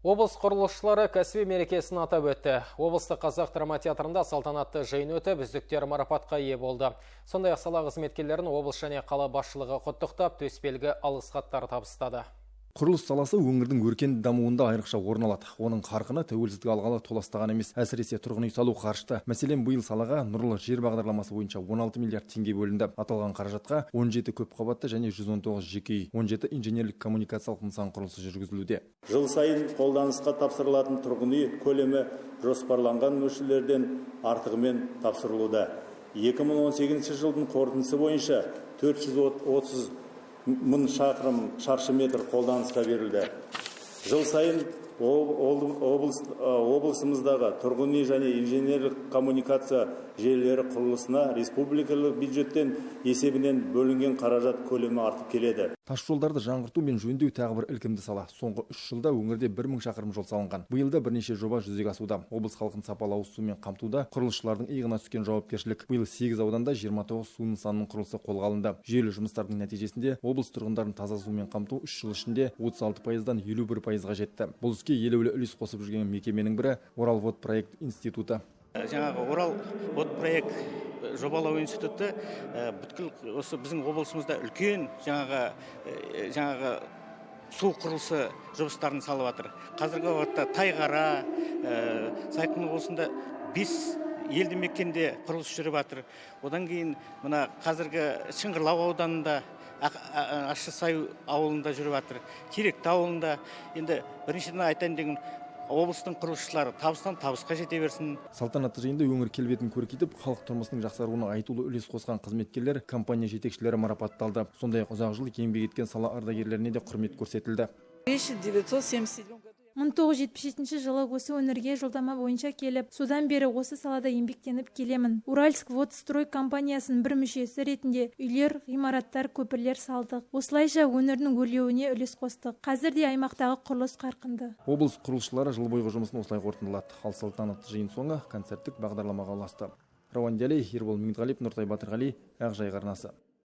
Облыс құрылысшылары кәсіби мерекесін атап өтті. Облыстық қазақ драма театрында салтанатты жиын өтіп, үздіктер марапатқа ие болды. Сондай-ақ сала қызметкерлерін облыс және қала басшылығы құттықтап, төсбелгі алғыс хаттар табыстады. Құрылыс саласы өңірдің өркенді дамуында айрықша орын алады. Оның қарқыны тәуелсіздік алғалы толастаған емес, әсіресе тұрғын үй салу қарышты. Мәселен, биыл салаға нұрлы жер бағдарламасы бойынша 16 миллиард теңге бөлінді. Аталған қаражатқа 17 көпқабатты және 119 жеке үй, 17 инженерлік коммуникациялық нысан құрылысы жүргізілуде. Жыл сайын қолданысқа тапсырылатын тұрғын үй көлемі жоспарланған мөлшерлерден артығымен тапсырылуда. 2018 жылдың қорытындысы бойынша 430 мың шаршы метр қолданысқа берілді. Жыл сайын облысымыздағы тұрғын үй және инженерлік коммуникация желілері құрылысына республикалық бюджеттен есебінен бөлінген қаражат көлемі артып келеді. Тас жолдарды жаңғырту мен жөндеу тағы бір ілкімді сала. Соңғы 3 жылда өңірде 1000 шақырым жол салынған. Биылда бірнеше жоба жүзеге асуда. Облыс халқын сапалы ауыз сумен қамтуда құрылысшылардың иығына түскен жауапкершілік. Биыл 8 ауданда 29 су нысанының құрылысы қолға алынды. Жүйелі жұмыстардың нәтижесінде облыс тұрғындарын таза сумен қамту 3 жыл ішінде 36%-дан 51%-ға жетті. Бұл іске елеулі үлес қосып жүрген мекеменің бірі Орал вод проект институты. Жаңағы Орал вод проект жобалау институты бүткіл осы біздің облысымызда үлкен жаңағы су құрылысы жұмыстарын салып жатыр. Қазіргі уақытта Тайғара, Сайқын облысында 5 елді мекенде құрылыс жүріп жатыр. Одан кейін мына қазіргі Шыңғырлау ауданында, Ащысай ауылында жүріп жатыр. Теректі ауылында. Енді біріншіден айтайын деген облыстың құрылысшылары табыстан табысқа жете берсін. Салтанатты жиында өңір келбетін көркейтіп, халық тұрмысының жақсаруына айтулы үлес қосқан қызметкерлер, компания жетекшілері марапатталды. Сондай-ақ ұзақ жыл еңбек еткен сала ардагерлеріне де құрмет көрсетілді. 1977 жылы осы өңірге жолдама бойынша келіп, содан бері осы салада еңбектеніп келемін. Уральск водстрой компаниясының бір мүшесі ретінде үйлер, ғимараттар, көпірлер салдық. Осылайша өңірдің өрлеуіне үлес қостық. Қазірде аймақтағы құрылыс қарқынды. Облыс құрылысшылары жыл бойғы жұмысын осылай қорытындылады. Ал салтанатты жиын соңы концерттік бағдарламаға ұласты. Рауан Дәлей, Ербол Меңдіғалиев, Нұртай Батырғали, Ақжайық арнасы.